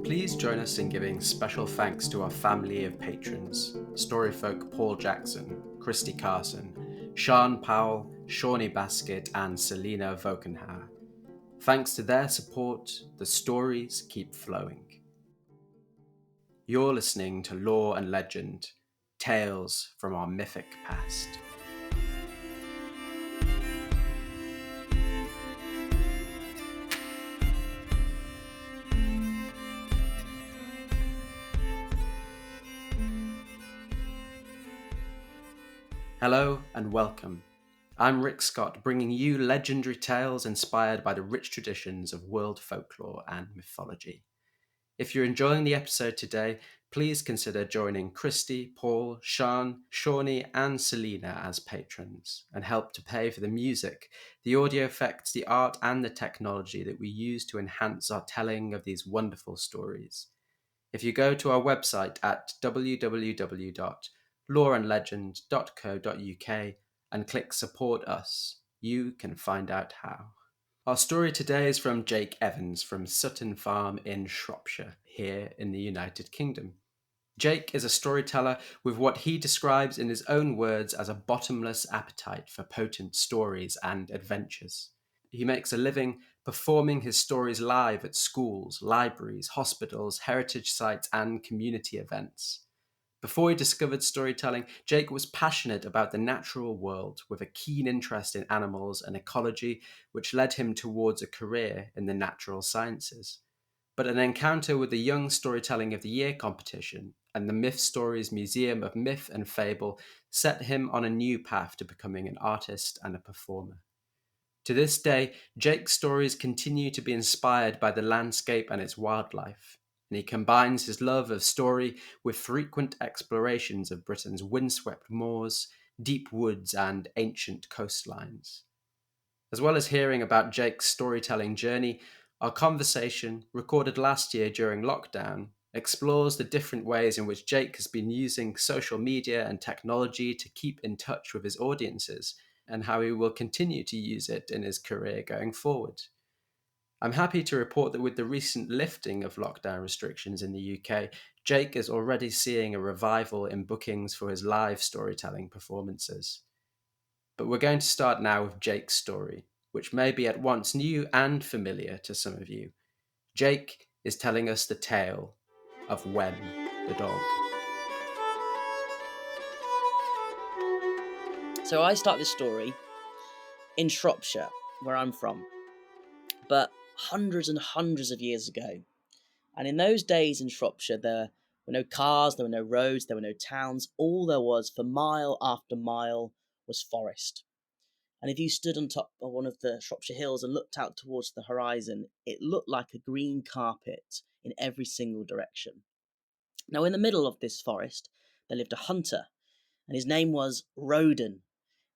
Please join us in giving special thanks to our family of patrons: Storyfolk Paul Jackson, Christy Carson, Sean Powell, Shawnee Basket, and Selena Vokenhauer. Thanks to their support, the stories keep flowing. You're listening to Lore and Legend, tales from our mythic past. Hello and welcome. I'm Rick Scott, bringing you legendary tales inspired by the rich traditions of world folklore and mythology. If you're enjoying the episode today, please consider joining Christy, Paul, Sean, Shawnee, and Selena as patrons and help to pay for the music, the audio effects, the art, and the technology that we use to enhance our telling of these wonderful stories. If you go to our website at www.loreandlegend.co.uk and click Support Us, you can find out how. Our story today is from Jake Evans from Sutton Farm in Shropshire, here in the United Kingdom. Jake is a storyteller with what he describes in his own words as a bottomless appetite for potent stories and adventures. He makes a living performing his stories live at schools, libraries, hospitals, heritage sites, and community events. Before he discovered storytelling, Jake was passionate about the natural world with a keen interest in animals and ecology, which led him towards a career in the natural sciences. But an encounter with the Young Storytelling of the Year competition and the Myth Stories Museum of Myth and Fable set him on a new path to becoming an artist and a performer. To this day, Jake's stories continue to be inspired by the landscape and its wildlife, and he combines his love of story with frequent explorations of Britain's windswept moors, deep woods, and ancient coastlines. As well as hearing about Jake's storytelling journey, our conversation, recorded last year during lockdown, explores the different ways in which Jake has been using social media and technology to keep in touch with his audiences, and how he will continue to use it in his career going forward. I'm happy to report that with the recent lifting of lockdown restrictions in the UK, Jake is already seeing a revival in bookings for his live storytelling performances. But we're going to start now with Jake's story, which may be at once new and familiar to some of you. Jake is telling us the tale of Wem the dog. So I start this story in Shropshire, where I'm from, but hundreds and hundreds of years ago. And in those days in Shropshire, there were no cars, there were no roads, there were no towns. All there was for mile after mile was forest. And if you stood on top of one of the Shropshire hills and looked out towards the horizon, it looked like a green carpet in every single direction. Now, in the middle of this forest, there lived a hunter, and his name was Roden.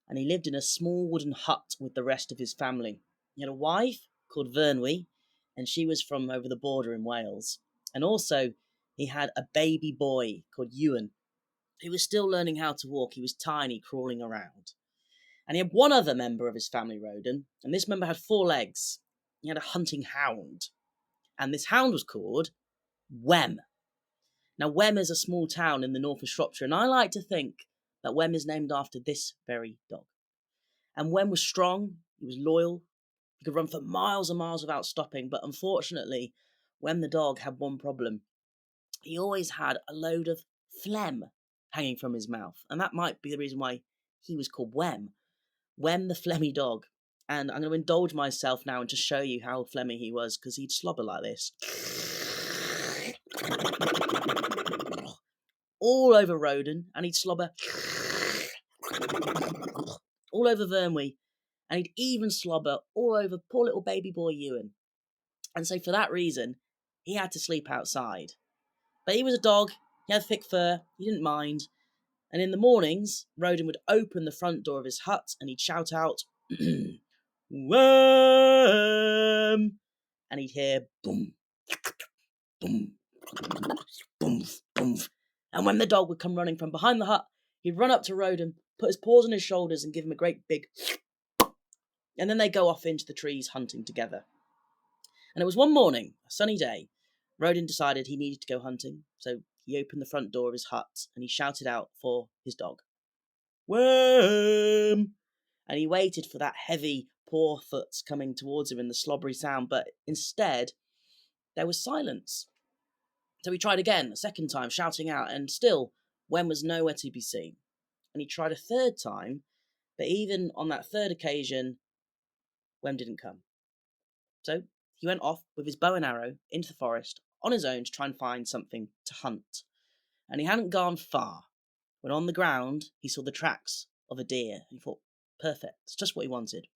And he lived in a small wooden hut with the rest of his family. He had a wife called Vernwy, and she was from over the border in Wales. And also, he had a baby boy called Ewan, who was still learning how to walk. He was tiny, crawling around. And he had one other member of his family, Roden, and this member had 4 legs. He had a hunting hound, and this hound was called Wem. Now, Wem is a small town in the north of Shropshire, and I like to think that Wem is named after this very dog. And Wem was strong, he was loyal, he could run for miles and miles without stopping, but unfortunately, Wem the dog had one problem. He always had a load of phlegm hanging from his mouth, and that might be the reason why he was called Wem. Wem the phlegmy dog. And I'm going to indulge myself now and to show you how phlegmy he was, because he'd slobber like this. All over Roden, and he'd slobber all over Vernwy, and he'd even slobber all over poor little baby boy Ewan. And so for that reason, he had to sleep outside. But he was a dog, he had thick fur, he didn't mind. And in the mornings, Roden would open the front door of his hut and he'd shout out, Wem! And he'd hear boom, boom, boom, boom. And when the dog would come running from behind the hut, he'd run up to Roden, put his paws on his shoulders and give him a great big, and then they'd go off into the trees hunting together. And it was one morning, a sunny day. Rodin decided he needed to go hunting, so he opened the front door of his hut and he shouted out for his dog. Worm! And he waited for that heavy paw foot coming towards him in the slobbery sound, but instead there was silence. So he tried again, a second time, shouting out, and still Wen was nowhere to be seen. And he tried a third time, but even on that third occasion, Wen didn't come. So he went off with his bow and arrow into the forest on his own to try and find something to hunt. And he hadn't gone far when on the ground he saw the tracks of a deer. And he thought, perfect, it's just what he wanted.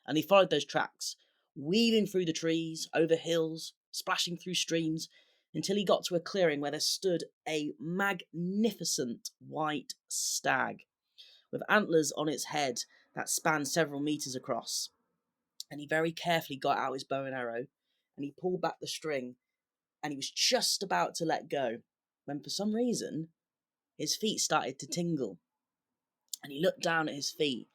And he followed those tracks, weaving through the trees, over hills, splashing through streams, until he got to a clearing where there stood a magnificent white stag, with antlers on its head that spanned several meters across. And he very carefully got out his bow and arrow, and he pulled back the string, and he was just about to let go, when for some reason, his feet started to tingle. And he looked down at his feet,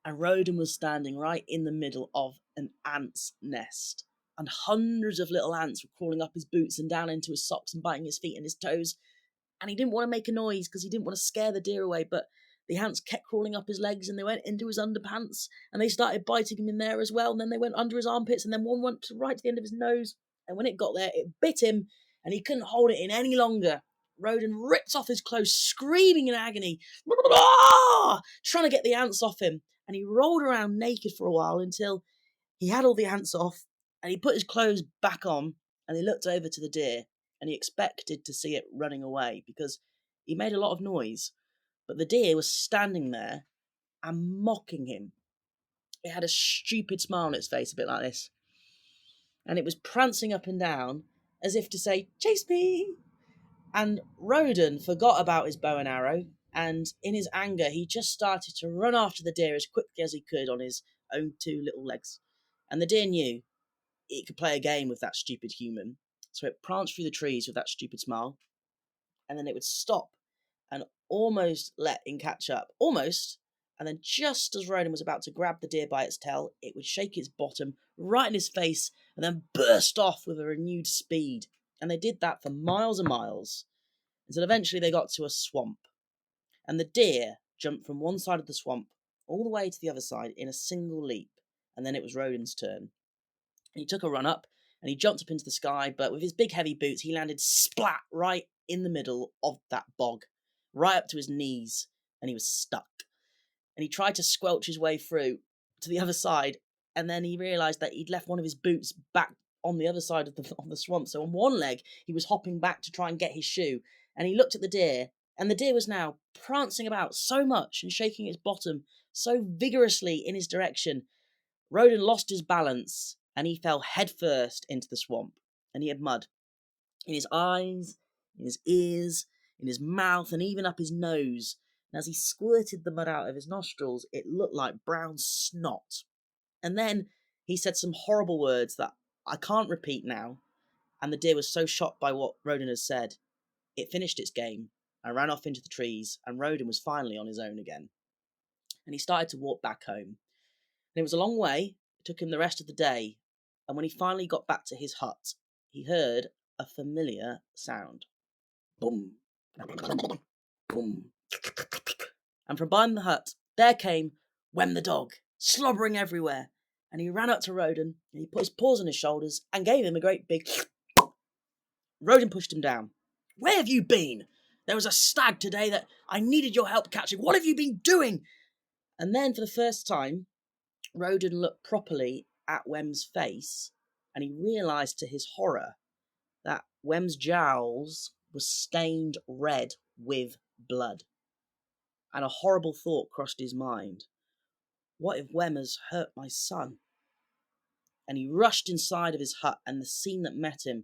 and Rodin was standing right in the middle of an ant's nest. And hundreds of little ants were crawling up his boots and down into his socks and biting his feet and his toes. And he didn't want to make a noise because he didn't want to scare the deer away, but the ants kept crawling up his legs and they went into his underpants and they started biting him in there as well. And then they went under his armpits and then one went right to the end of his nose. And when it got there, it bit him and he couldn't hold it in any longer. Rodin ripped off his clothes, screaming in agony, trying to get the ants off him. And he rolled around naked for a while until he had all the ants off and he put his clothes back on and he looked over to the deer and he expected to see it running away because he made a lot of noise. But the deer was standing there and mocking him. It had a stupid smile on its face, a bit like this. And it was prancing up and down as if to say, chase me! And Rodin forgot about his bow and arrow, and in his anger, he just started to run after the deer as quickly as he could on his own two little legs. And the deer knew it could play a game with that stupid human, so it pranced through the trees with that stupid smile, and then it would stop and almost let him catch up. Almost. And then just as Rodin was about to grab the deer by its tail, it would shake its bottom right in his face and then burst off with a renewed speed. And they did that for miles and miles, until eventually they got to a swamp. And the deer jumped from one side of the swamp all the way to the other side in a single leap. And then it was Rodin's turn. And he took a run up and he jumped up into the sky, but with his big heavy boots, he landed splat right in the middle of that bog, right up to his knees, and he was stuck. And he tried to squelch his way through to the other side, and then he realised that he'd left one of his boots back on the other side of the swamp. So on one leg, he was hopping back to try and get his shoe, and he looked at the deer, and the deer was now prancing about so much and shaking its bottom so vigorously in his direction. Rodin lost his balance, and he fell headfirst into the swamp, and he had mud in his eyes, in his ears, in his mouth, and even up his nose. And as he squirted the mud out of his nostrils, it looked like brown snot. And then he said some horrible words that I can't repeat now, and the deer was so shocked by what Rodin had said, it finished its game and ran off into the trees, and Rodin was finally on his own again. And he started to walk back home. And it was a long way, it took him the rest of the day, and when he finally got back to his hut, he heard a familiar sound. Boom, boom. And from behind the hut, there came Wem the dog, slobbering everywhere. And he ran up to Rodin, and he put his paws on his shoulders and gave him a great big... Rodin pushed him down. Where have you been? There was a stag today that I needed your help catching. What have you been doing? And then for the first time, Rodin looked properly at Wem's face, and he realised to his horror that Wem's jowls were stained red with blood. And a horrible thought crossed his mind. What if Wem has hurt my son? And he rushed inside of his hut, and the scene that met him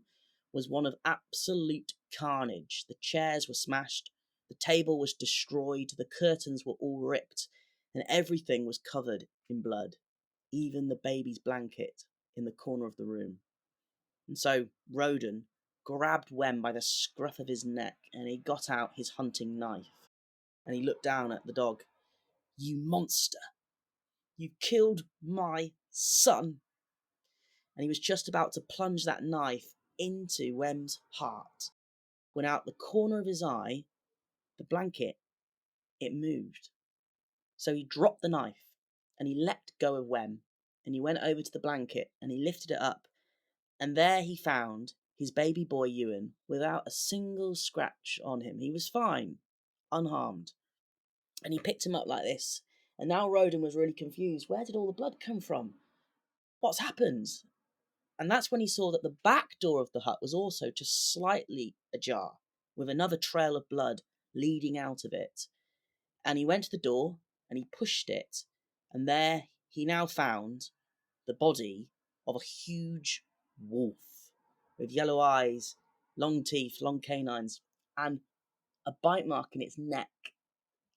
was one of absolute carnage. The chairs were smashed, the table was destroyed, the curtains were all ripped, and everything was covered in blood, even the baby's blanket in the corner of the room. And so Rodin grabbed Wem by the scruff of his neck, and he got out his hunting knife, and he looked down at the dog. You monster! You killed my son! And he was just about to plunge that knife into Wem's heart, when out the corner of his eye, the blanket, it moved. So he dropped the knife and he let go of Wem, and he went over to the blanket and he lifted it up, and there he found his baby boy Ewan without a single scratch on him. He was fine, unharmed. And he picked him up like this, and now Roden was really confused. Where did all the blood come from? What's happened? And that's when he saw that the back door of the hut was also just slightly ajar, with another trail of blood leading out of it. And he went to the door and he pushed it, and there he now found the body of a huge wolf with yellow eyes, long teeth, long canines, and a bite mark in its neck.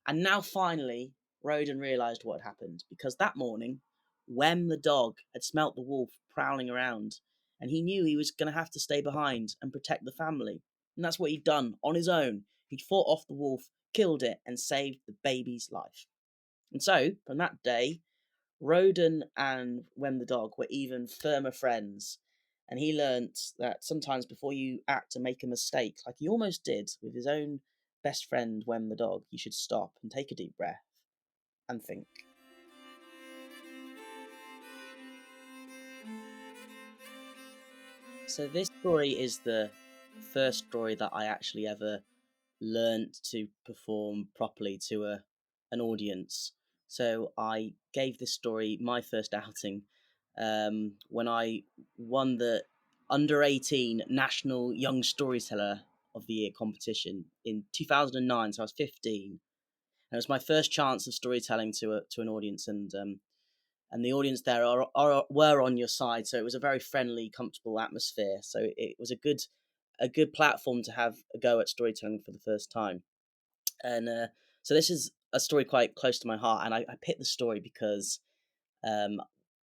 And now finally, Roden realised what had happened, because that morning, Wem the dog had smelt the wolf prowling around, and he knew he was going to have to stay behind and protect the family. And that's what he'd done on his own. He'd fought off the wolf, killed it, and saved the baby's life. And so, from that day, Roden and Wem the dog were even firmer friends. And he learnt that sometimes before you act and make a mistake, like he almost did with his own best friend Wem the dog, you should stop and take a deep breath and think. So this story is the first story that I actually ever learnt to perform properly to an audience. So I gave this story my first outing when I won the under 18 National Young Storyteller of the Year competition in 2009. So I was 15, and it was my first chance of storytelling to an audience, and the audience there were on your side. So it was a very friendly, comfortable atmosphere. So it was a good platform to have a go at storytelling for the first time. And so this is a story quite close to my heart, and I picked the story because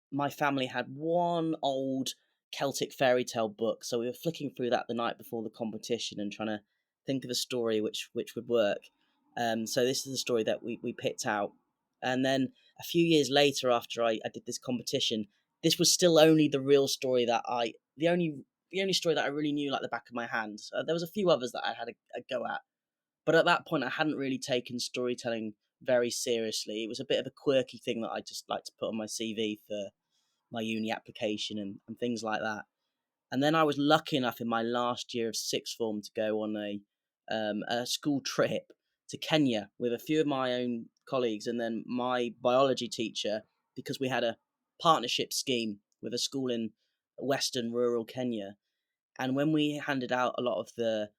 my family had one old Celtic fairy tale book, so we were flicking through that the night before the competition and trying to think of a story which would work. So this is the story that we picked out, and then a few years later, after I did this competition, this was still only the real story that the only story that I really knew like the back of my hand. There was a few others that I had a go at, but at that point I hadn't really taken storytelling very seriously. It was a bit of a quirky thing that I just like to put on my CV for my uni application and things like that. And then I was lucky enough in my last year of sixth form to go on a school trip to Kenya with a few of my own colleagues and then my biology teacher, because we had a partnership scheme with a school in western rural Kenya. And when we handed out a lot of the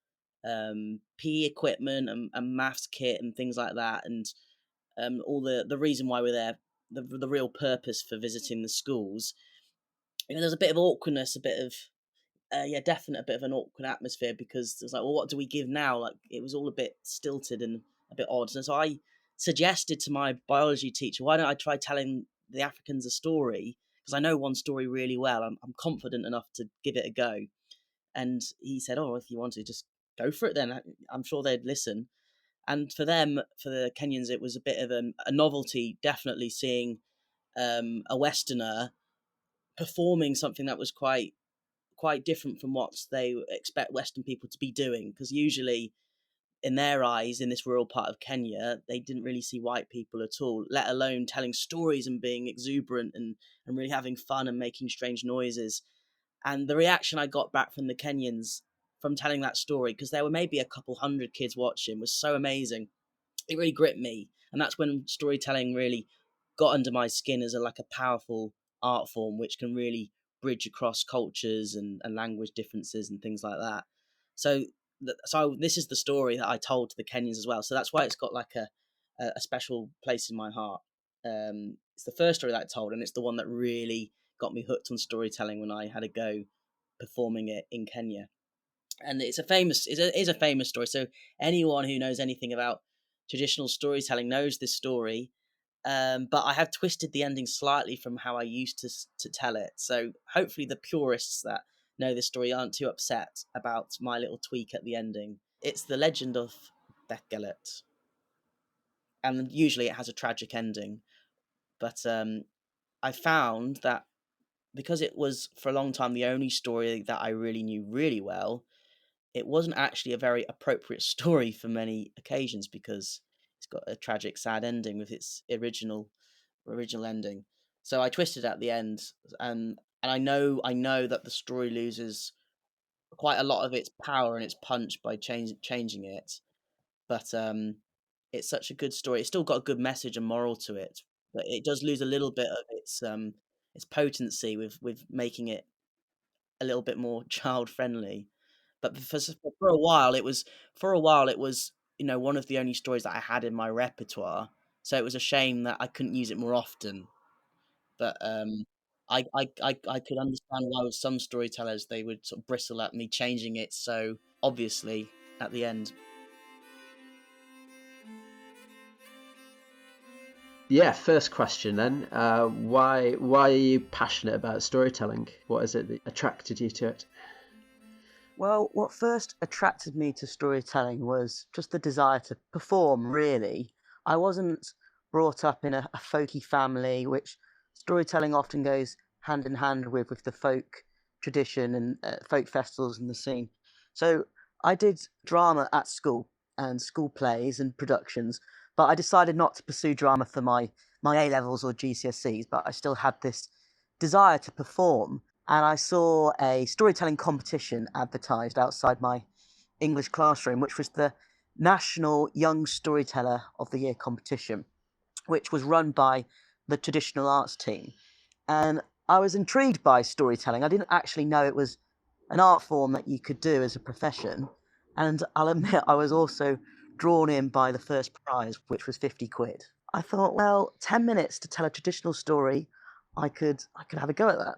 PE equipment and maths kit and things like that, and all the reason why we're there, the real purpose for visiting the schools, there's a bit of awkwardness, a bit of definite a bit of an awkward atmosphere, because it's like, well, what do we give now? Like, it was all a bit stilted and a bit odd. And so I suggested to my biology teacher, why don't I try telling the Africans a story? Because I know one story really well. I'm confident enough to give it a go. And he said, oh, if you want to, just go for it then. I'm sure they'd listen. And for them, for the Kenyans, it was a bit of a novelty, definitely seeing a Westerner performing something that was quite different from what they expect Western people to be doing, because usually in their eyes, in this rural part of Kenya, they didn't really see white people at all, let alone telling stories and being exuberant and really having fun and making strange noises. And the reaction I got back from the Kenyans from telling that story, because there were maybe a couple hundred kids watching, was so amazing. It really gripped me, and that's when storytelling really got under my skin as a powerful art form which can really bridge across cultures and language differences and things like that. So this is the story that I told to the Kenyans as well. So that's why it's got like a special place in my heart. It's the first story that I told, and it's the one that really got me hooked on storytelling when I had a go performing it in Kenya. And it's a famous story. So anyone who knows anything about traditional storytelling knows this story. But I have twisted the ending slightly from how I used to tell it. So hopefully the purists that know this story aren't too upset about my little tweak at the ending. It's the legend of Beckgelet, and usually it has a tragic ending. But I found that because it was for a long time the only story that I really knew really well, it wasn't actually a very appropriate story for many occasions because it's got a tragic, sad ending with its original ending. So I twisted at the end, and I know that the story loses quite a lot of its power and its punch by changing it. But it's such a good story. It's still got a good message and moral to it, but it does lose a little bit of its potency with making it a little bit more child friendly. But for a while, it was one of the only stories that I had in my repertoire. So it was a shame that I couldn't use it more often. But I could understand why with some storytellers they would sort of bristle at me changing it so obviously at the end. Yeah, first question then. Why are you passionate about storytelling? What is it that attracted you to it? Well, what first attracted me to storytelling was just the desire to perform, really. I wasn't brought up in a folky family, which storytelling often goes hand in hand with the folk tradition and folk festivals and the scene. So I did drama at school and school plays and productions, but I decided not to pursue drama for my A levels or GCSEs, but I still had this desire to perform, and I saw a storytelling competition advertised outside my English classroom, which was the National Young Storyteller of the Year competition, which was run by the traditional arts team. And I was intrigued by storytelling. I didn't actually know it was an art form that you could do as a profession. And I'll admit, I was also drawn in by the first prize, which was 50 quid. I thought, well, 10 minutes to tell a traditional story, I could have a go at that.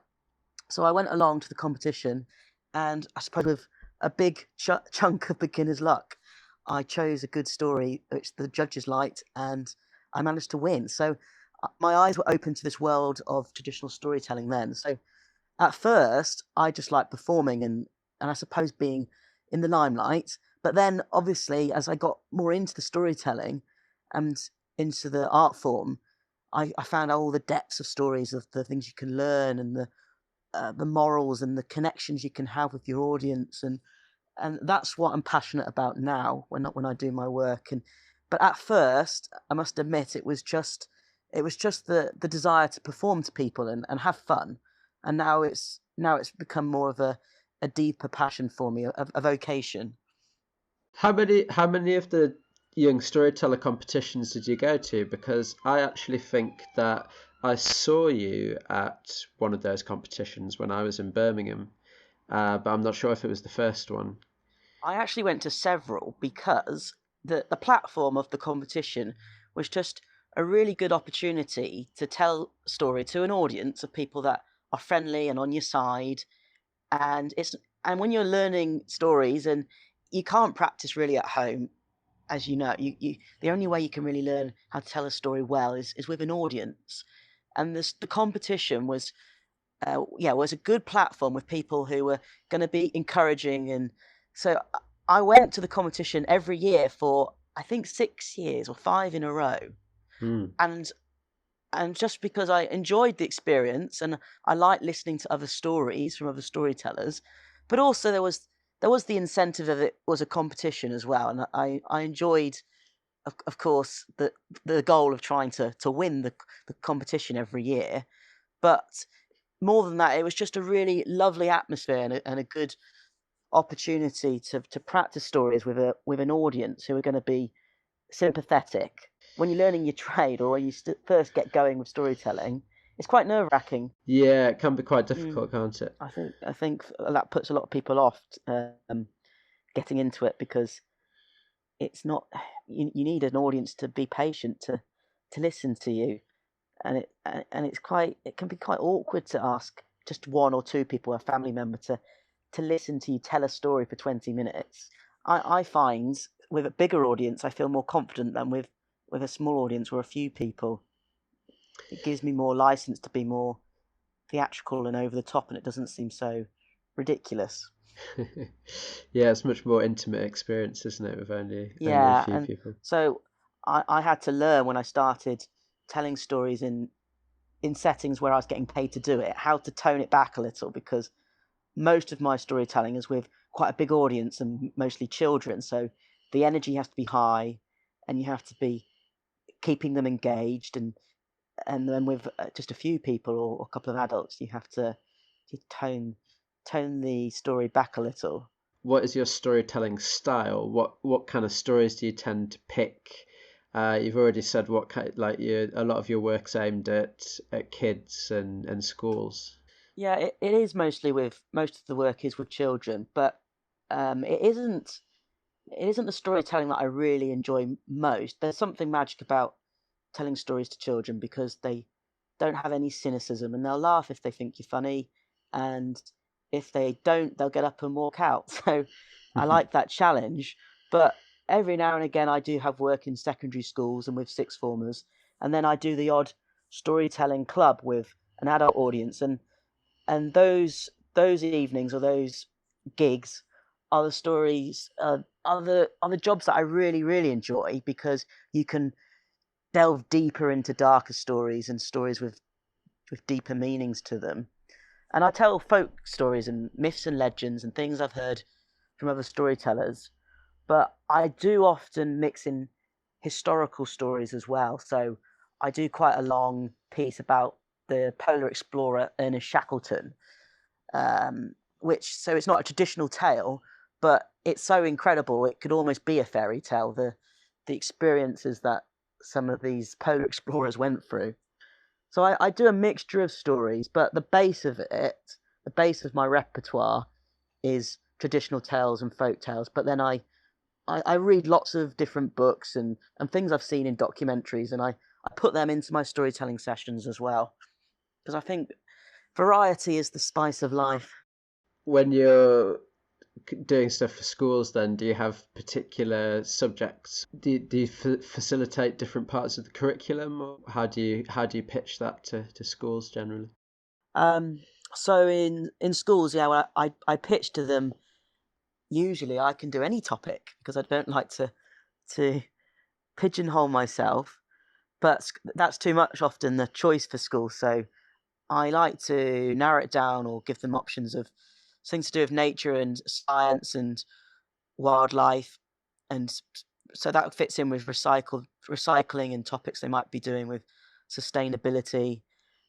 So I went along to the competition, and I suppose with a big chunk of beginner's luck, I chose a good story which the judges liked, and I managed to win. So my eyes were open to this world of traditional storytelling then. So at first, I just liked performing and I suppose being in the limelight. But then, obviously, as I got more into the storytelling and into the art form, I found out all the depths of stories, of the things you can learn, and the morals and the connections you can have with your audience, and that's what I'm passionate about now when I do my work. And but at first, I must admit, it was just the desire to perform to people and have fun, and now it's become more of a deeper passion for me, a vocation. How many of the young storyteller competitions did you go to? Because I actually think that I saw you at one of those competitions when I was in Birmingham, but I'm not sure if it was the first one. I actually went to several because the platform of the competition was just a really good opportunity to tell a story to an audience of people that are friendly and on your side. And it's and when you're learning stories, and you can't practice really at home, as you know, you the only way you can really learn how to tell a story well is with an audience. And the competition was a good platform with people who were going to be encouraging. And so I went to the competition every year for I think 6 years or five in a row, Hmm. and just because I enjoyed the experience and I liked listening to other stories from other storytellers, but also there was the incentive of it was a competition as well, and I enjoyed, of course, the goal of trying to win the competition every year. But more than that, it was just a really lovely atmosphere and a good opportunity to practice stories with an audience who are going to be sympathetic. When you're learning your trade or when you first get going with storytelling, it's quite nerve wracking. Yeah, it can be quite Mm, difficult, can't it? I think that puts a lot of people off getting into it because it's not. You need an audience to be patient to listen to you, and it can be quite awkward to ask just one or two people, a family member, to listen to you tell a story for 20 minutes. I find with a bigger audience, I feel more confident than with a small audience or a few people. It gives me more license to be more theatrical and over the top, and it doesn't seem so ridiculous. Yeah, it's much more intimate experience, isn't it, with only a Yeah, few and people. so I had to learn when I started telling stories in in settings where I was getting paid to do it, how to tone it back a little, because most of my storytelling is with quite a big audience and mostly children. So the energy has to be high, and you have to be keeping them engaged. And then with just a few people or a couple of adults, you have to tone the story back a little. What is your storytelling style? What kind of stories do you tend to pick? You've already said what kind, like a lot of your work's aimed at kids and schools. Yeah, it is mostly with most of the work is with children, but it isn't the storytelling that I really enjoy most. There's something magic about telling stories to children because they don't have any cynicism, and they'll laugh if they think you're funny, and if they don't, they'll get up and walk out. So I like that challenge. But every now and again, I do have work in secondary schools and with sixth formers, and then I do the odd storytelling club with an adult audience, and those evenings or those gigs are the stories are the jobs that I really enjoy, because you can delve deeper into darker stories and stories with deeper meanings to them. And I tell folk stories and myths and legends and things I've heard from other storytellers, but I do often mix in historical stories as well. So I do quite a long piece about the polar explorer Ernest Shackleton, which, so it's not a traditional tale, but it's so incredible it could almost be a fairy tale. The experiences that some of these polar explorers went through. So I do a mixture of stories, but the base of my repertoire is traditional tales and folk tales. But then I read lots of different books and things I've seen in documentaries, and I put them into my storytelling sessions as well, because I think variety is the spice of life. When you're doing stuff for schools, then do you have particular subjects? Do you facilitate different parts of the curriculum, or how do you pitch that to schools generally? Um, so in schools, yeah, well, I pitch to them. Usually, I can do any topic because I don't like to pigeonhole myself. But that's too much often the choice for schools. So I like to narrow it down or give them options of things to do with nature and science and wildlife, and so that fits in with recycling and topics they might be doing with sustainability.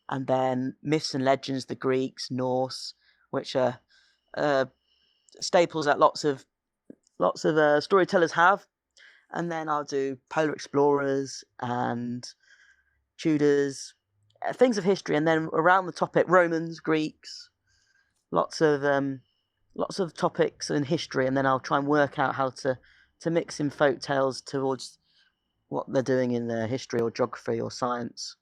And then myths and legends, the Greeks, Norse, which are uh, staples that lots of storytellers have. And then I'll do polar explorers and Tudors, things of history, and then around the topic Romans, Greeks, lots of lots of topics in history, and then I'll try and work out how to mix in folk tales towards what they're doing in their history or geography or science.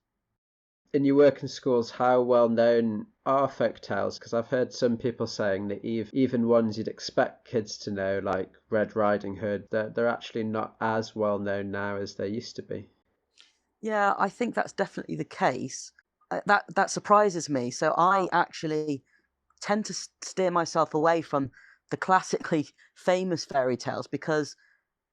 In your work in schools, how well known are folk tales? Because I've heard some people saying that even ones you'd expect kids to know, like Red Riding Hood, they're actually not as well known now as they used to be. Yeah, I think that's definitely the case. That surprises me. So I actually tend to steer myself away from the classically famous fairy tales, because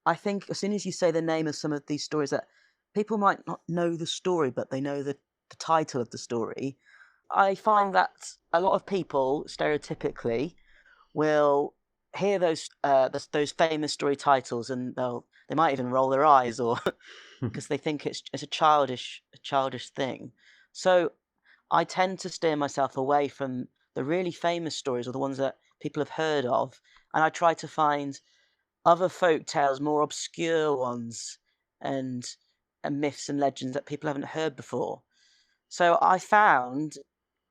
I think as soon as you say the name of some of these stories, that people might not know the story, but they know the title of the story. I find that a lot of people stereotypically will hear those famous story titles, and they might even roll their eyes, or because they think it's a childish thing. So I tend to steer myself away from the really famous stories or the ones that people have heard of, and I try to find other folk tales, more obscure ones, and and myths and legends that people haven't heard before. So I found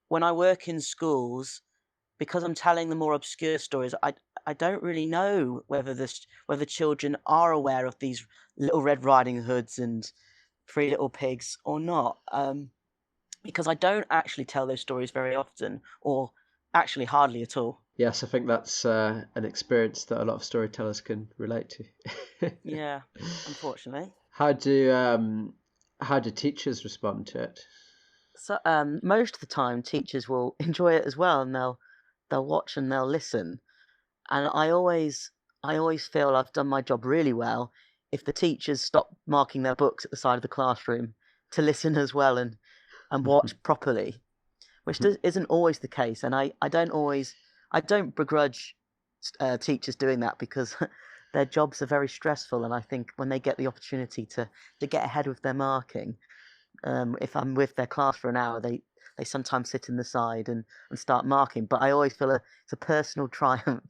when I work in schools, because I'm telling the more obscure stories, I don't really know whether children are aware of these Little Red Riding Hoods and Three Little Pigs or not. Because I don't actually tell those stories very often, or actually hardly at all. Yes, I think that's an experience that a lot of storytellers can relate to. Yeah, unfortunately. How do teachers respond to it? So most of the time, teachers will enjoy it as well, and they'll watch and they'll listen. And I always feel I've done my job really well if the teachers stop marking their books at the side of the classroom to listen as well, and and watch properly, which isn't always the case. And I don't begrudge teachers doing that, because their jobs are very stressful. And I think when they get the opportunity to get ahead with their marking, if I'm with their class for an hour, they sometimes sit in the side and start marking. But I always feel it's a personal triumph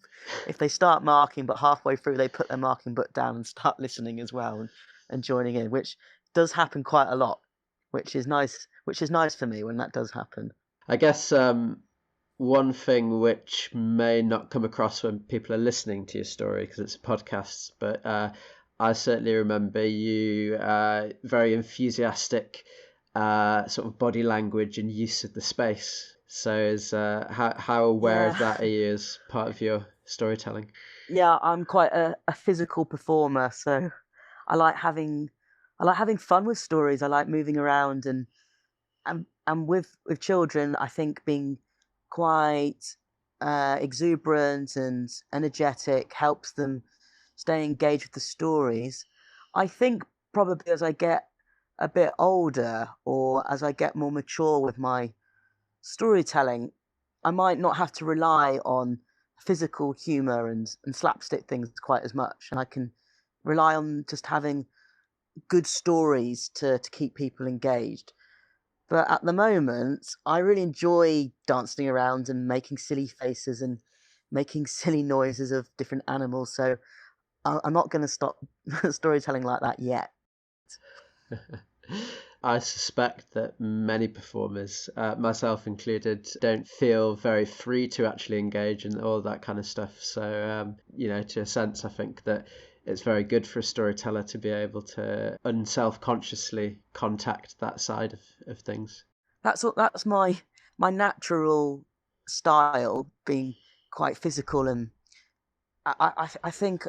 if they start marking, but halfway through they put their marking book down and start listening as well and joining in, which does happen quite a lot, which is nice. Which is nice for me when that does happen. I guess one thing which may not come across when people are listening to your story, because it's a podcast, but I certainly remember you very enthusiastic sort of body language and use of the space. So is how aware of that are you as part of your storytelling? Yeah, I'm quite a physical performer, so I like having fun with stories. I like moving around, and with children, I think being quite exuberant and energetic helps them stay engaged with the stories. I think probably as I get a bit older, or as I get more mature with my storytelling, I might not have to rely on physical humor and slapstick things quite as much, and I can rely on just having good stories to keep people engaged. But at the moment, I really enjoy dancing around and making silly faces and making silly noises of different animals. So I'm not going to stop storytelling like that yet. I suspect that many performers, myself included, don't feel very free to actually engage in all that kind of stuff. So, to a sense, I think that it's very good for a storyteller to be able to unself-consciously contact that side of things. That's my natural style, being quite physical, and I think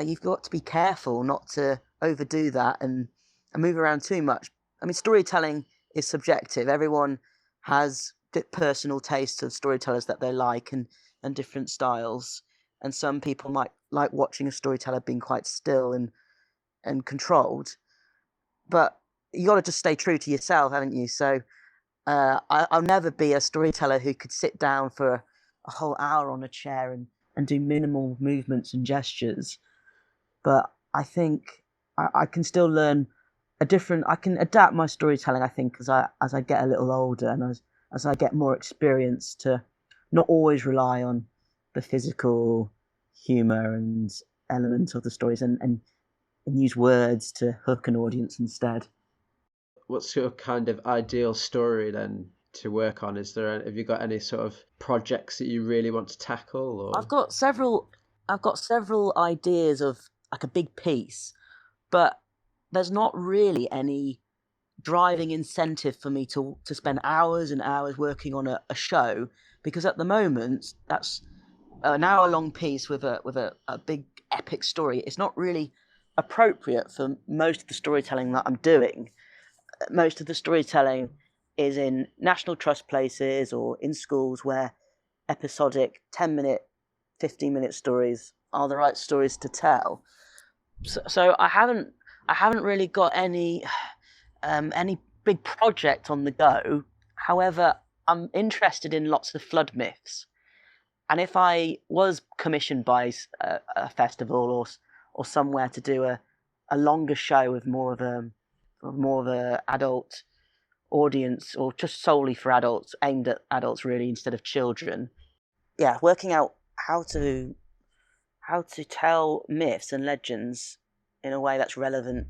you've got to be careful not to overdo that and move around too much. I mean, storytelling is subjective. Everyone has personal tastes of storytellers that they like, and different styles. And some people might like watching a storyteller being quite still and controlled. But you got to just stay true to yourself, haven't you? So I'll never be a storyteller who could sit down for a whole hour on a chair and do minimal movements and gestures. But I think I can still learn I can adapt my storytelling, I think, as I get a little older, and as I get more experience, to not always rely on the physical humor and element of the stories, and use words to hook an audience instead. What's your kind of ideal story then to work on? Have you got any sort of projects that you really want to tackle? Or I've got several ideas of like a big piece, but there's not really any driving incentive for me to spend hours and hours working on a show, because at the moment that's an hour long piece with a big epic story. It's not really appropriate for most of the storytelling that I'm doing. Most of the storytelling is in National Trust places or in schools, where episodic 10-minute, 15-minute stories are the right stories to tell. So I haven't really got any big project on the go. However, I'm interested in lots of flood myths, and if I was commissioned by a festival or somewhere to do a longer show with more of a adult audience, or just solely for adults, aimed at adults really instead of children, yeah, working out how to tell myths and legends in a way that's relevant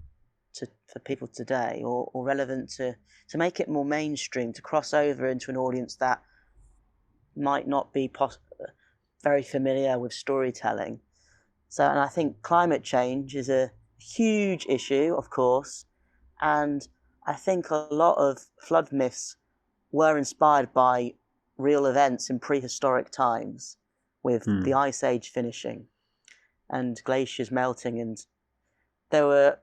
for people today, or relevant to make it more mainstream, to cross over into an audience that might not be very familiar with storytelling. So, and I think climate change is a huge issue, of course, and I think a lot of flood myths were inspired by real events in prehistoric times, with the Ice Age finishing and glaciers melting, and there were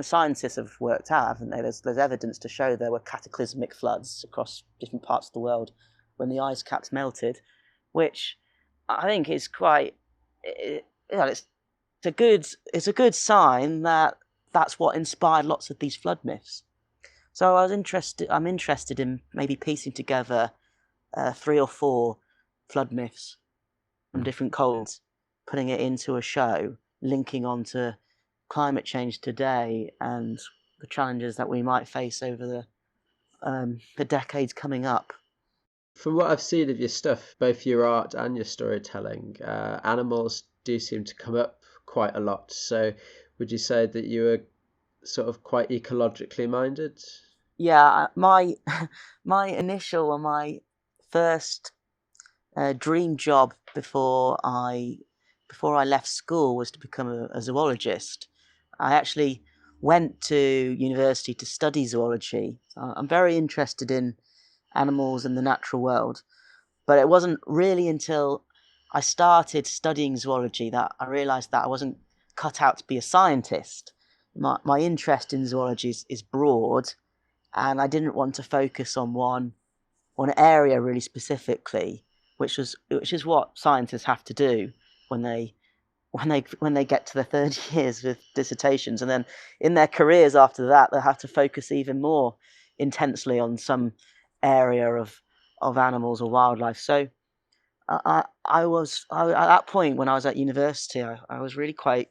scientists have worked out, haven't they? There's evidence to show there were cataclysmic floods across different parts of the world when the ice caps melted, which I think is quite. It's a good sign that that's what inspired lots of these flood myths. So I'm interested in maybe piecing together 3 or 4 flood myths from different cultures, putting it into a show, linking on to climate change today and the challenges that we might face over the decades coming up. From what I've seen of your stuff, both your art and your storytelling, animals do seem to come up quite a lot. So, would you say that you were sort of quite ecologically minded? Yeah, my my first dream job before I left school was to become a zoologist. I actually went to university to study zoology. I'm very interested in animals and the natural world, but it wasn't really until I started studying zoology that I realised that I wasn't cut out to be a scientist. My interest in zoology is broad, and I didn't want to focus on one area really specifically, which is what scientists have to do when they get to their third years with dissertations, and then in their careers after that they'll have to focus even more intensely on some area of animals or wildlife. So at that point when I was at university, I was really quite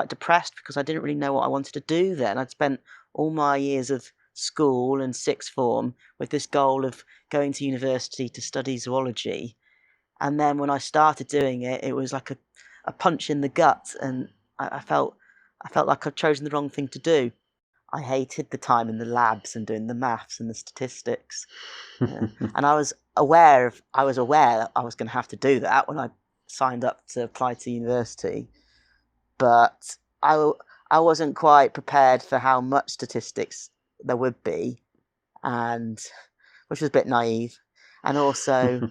depressed because I didn't really know what I wanted to do then. I'd spent all my years of school and sixth form with this goal of going to university to study zoology. And then when I started doing it, it was like a punch in the gut, and I felt like I'd chosen the wrong thing to do. I hated the time in the labs and doing the maths and the statistics. And I was aware that I was going to have to do that when I signed up to apply to university, but I wasn't quite prepared for how much statistics there would be, and which was a bit naive. And also,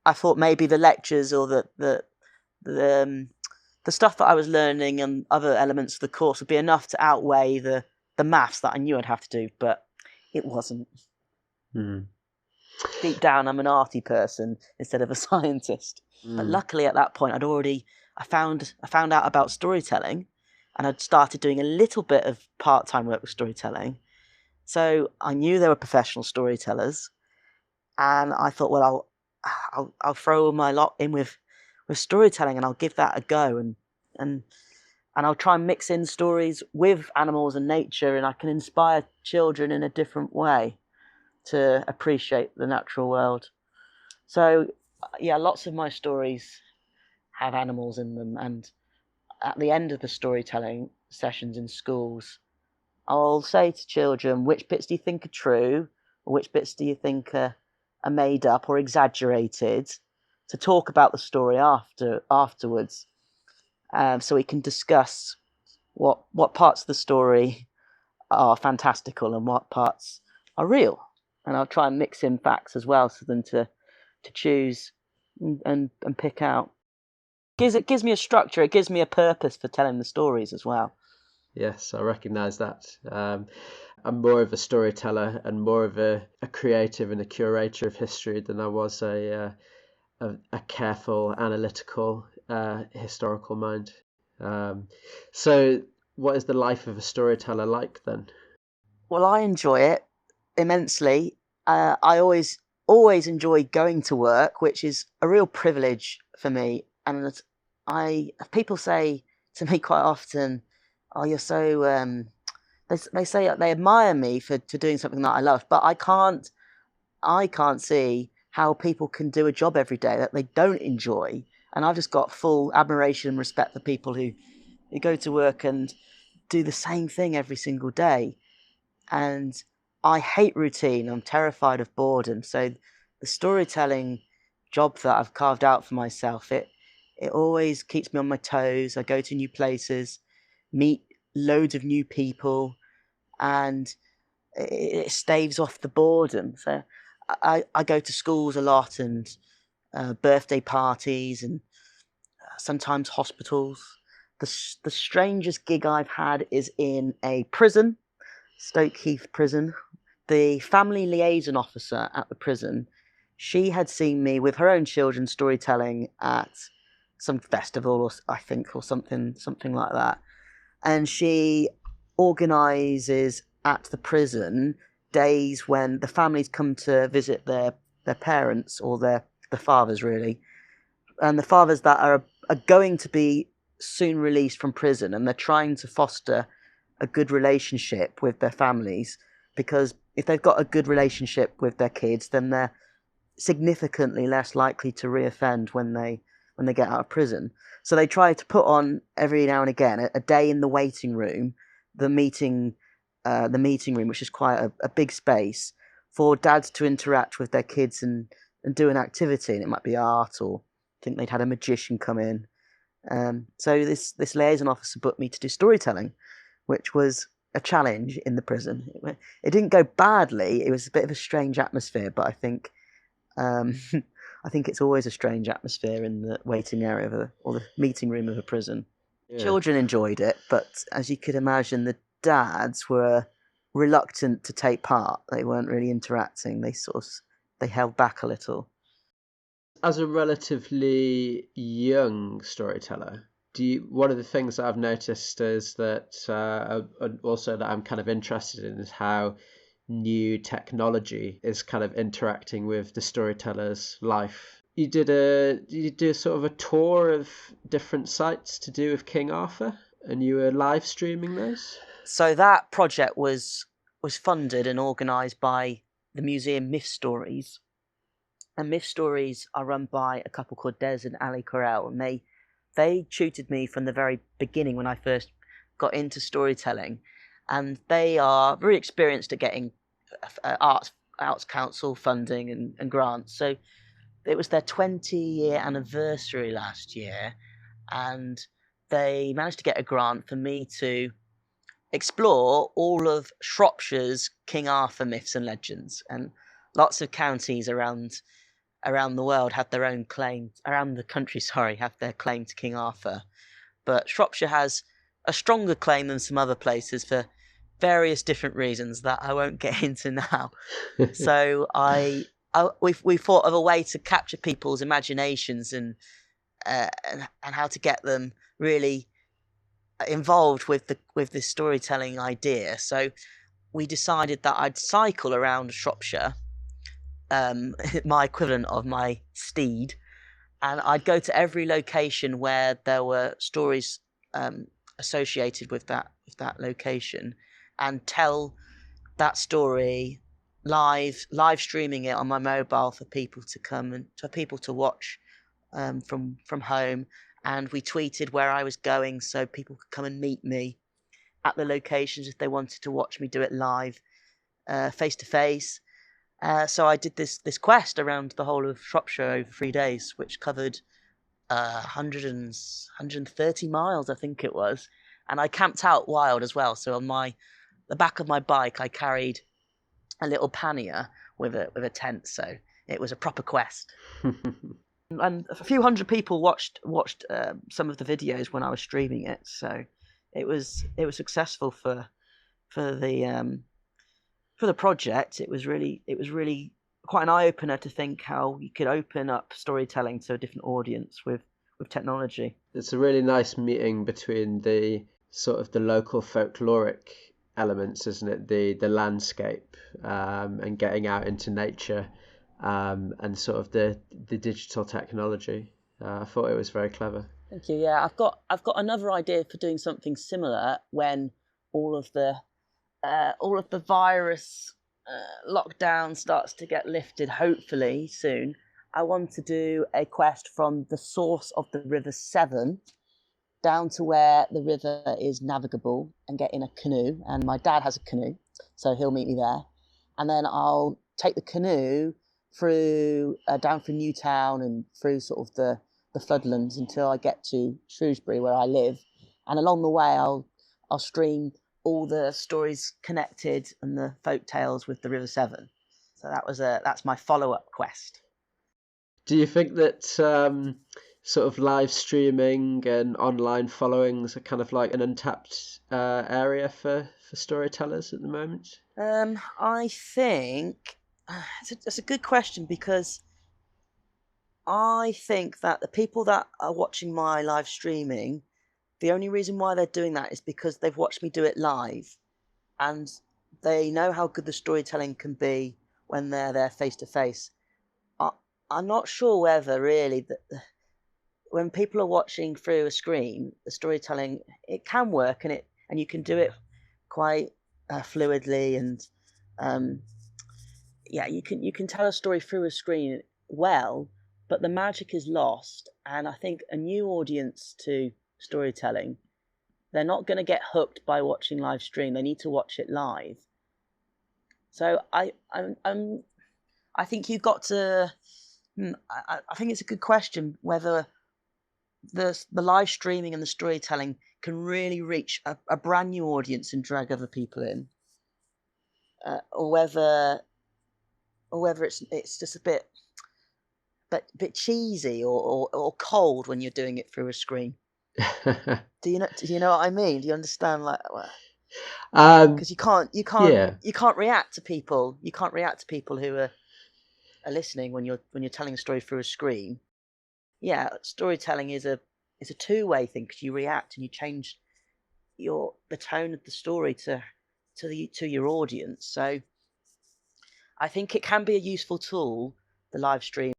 I thought maybe the lectures or the stuff that I was learning and other elements of the course would be enough to outweigh the maths that I knew I'd have to do, but it wasn't. Mm. Deep down, I'm an arty person instead of a scientist. But luckily, at that point, I found out about storytelling, and I'd started doing a little bit of part-time work with storytelling. So I knew there were professional storytellers, and I thought, well, I'll throw my lot in with storytelling, and I'll give that a go, and I'll try and mix in stories with animals and nature, and I can inspire children in a different way to appreciate the natural world. So, yeah, lots of my stories have animals in them, and at the end of the storytelling sessions in schools, I'll say to children, which bits do you think are true, or which bits do you think are made up or exaggerated, to talk about the story afterwards, so we can discuss what parts of the story are fantastical and what parts are real. And I'll try and mix in facts as well for them to choose and pick out. It gives me a structure. It gives me a purpose for telling the stories as well. Yes, I recognise that. I'm more of a storyteller and more of a creative and a curator of history than I was a careful, analytical, historical mind. So, what is the life of a storyteller like then? Well, I enjoy it immensely. I always enjoy going to work, which is a real privilege for me. And people say to me quite often, "Oh, you're so." They say they admire me for doing something that I love, but I can't see how people can do a job every day that they don't enjoy. And I've just got full admiration and respect for people who go to work and do the same thing every single day. And I hate routine. I'm terrified of boredom. So the storytelling job that I've carved out for myself, it always keeps me on my toes. I go to new places, meet loads of new people, and it staves off the boredom. So I go to schools a lot, and birthday parties, and sometimes hospitals. The strangest gig I've had is in a prison, Stoke Heath Prison. The family liaison officer at the prison, she had seen me with her own children storytelling at some festival, or I think, or something like that, and she organises at the prison days when the families come to visit their parents, or the fathers really, and the fathers that are going to be soon released from prison, and they're trying to foster a good relationship with their families, because if they've got a good relationship with their kids, then they're significantly less likely to reoffend when they get out of prison. So they try to put on every now and again a day in the waiting room, the meeting room, which is quite a big space for dads to interact with their kids and do an activity, and it might be art, or I think they'd had a magician come in. So this liaison officer booked me to do storytelling, which was a challenge in the prison. It didn't go badly. It was a bit of a strange atmosphere, but I think I think it's always a strange atmosphere in the waiting area or the meeting room of a prison. Yeah. Children enjoyed it, but as you could imagine, the dads were reluctant to take part. They weren't really interacting. They held back a little. As a relatively young storyteller, one of the things that I've noticed is that also that I'm kind of interested in is how new technology is kind of interacting with the storyteller's life. You do sort of a tour of different sites to do with King Arthur, and you were live streaming those? So that project was funded and organised by the museum Myth Stories. And Myth Stories are run by a couple called Des and Ali Corell, and they tutored me from the very beginning when I first got into storytelling, and they are very experienced at getting arts council funding and grants. So it was their 20-year anniversary last year, and they managed to get a grant for me to explore all of Shropshire's King Arthur myths and legends, and lots of counties around the world have their own claim, around the country, sorry, have their claim to King Arthur. But Shropshire has a stronger claim than some other places for various different reasons that I won't get into now. So we thought of a way to capture people's imaginations and how to get them really involved with this storytelling idea. So we decided that I'd cycle around Shropshire, my equivalent of my steed, and I'd go to every location where there were stories associated with that location, and tell that story live streaming it on my mobile for people to come and for people to watch from home. And we tweeted where I was going so people could come and meet me at the locations if they wanted to watch me do it live, face to face. So I did this quest around the whole of Shropshire over 3 days, which covered 130 miles, I think it was. And I camped out wild as well. So on the back of my bike, I carried a little pannier with a tent. So it was a proper quest. And a few hundred people watched some of the videos when I was streaming it. So it was successful for the project. It was really quite an eye opener to think how you could open up storytelling to a different audience with technology. It's a really nice meeting between the sort of the local folkloric elements, isn't it? The landscape and getting out into nature, and sort of the digital technology. I thought it was very clever. Thank you. Yeah, I've got another idea for doing something similar when all of the virus lockdown starts to get lifted, hopefully soon. I want to do a quest from the source of the River Severn down to where the river is navigable and get in a canoe. And my dad has a canoe, so he'll meet me there. And then I'll take the canoe through down through Newtown and through sort of the floodlands until I get to Shrewsbury, where I live. And along the way, I'll stream all the stories connected and the folk tales with the River Severn. So that's my follow-up quest. Do you think that sort of live streaming and online followings are kind of like an untapped area for storytellers at the moment? I think it's a good question, because I think that the people that are watching my live streaming, the only reason why they're doing that is because they've watched me do it live. And they know how good the storytelling can be when they're there face to face. I'm not sure whether really that when people are watching through a screen, the storytelling, it can work, and you can do it quite fluidly, and yeah, you can tell a story through a screen well, but the magic is lost. And I think a new audience to storytelling, they're not going to get hooked by watching live stream. They need to watch it live. So I think you've got to. I think it's a good question whether the live streaming and the storytelling can really reach a brand new audience and drag other people in, or whether it's just a bit cheesy or cold when you're doing it through a screen. Do you know what I mean? Do you understand? Like, because you can't react to people. You can't react to people who are listening when you're telling a story through a screen. Yeah, storytelling is a two-way thing, because you react and you change the tone of the story to your audience. So I think it can be a useful tool, the live stream.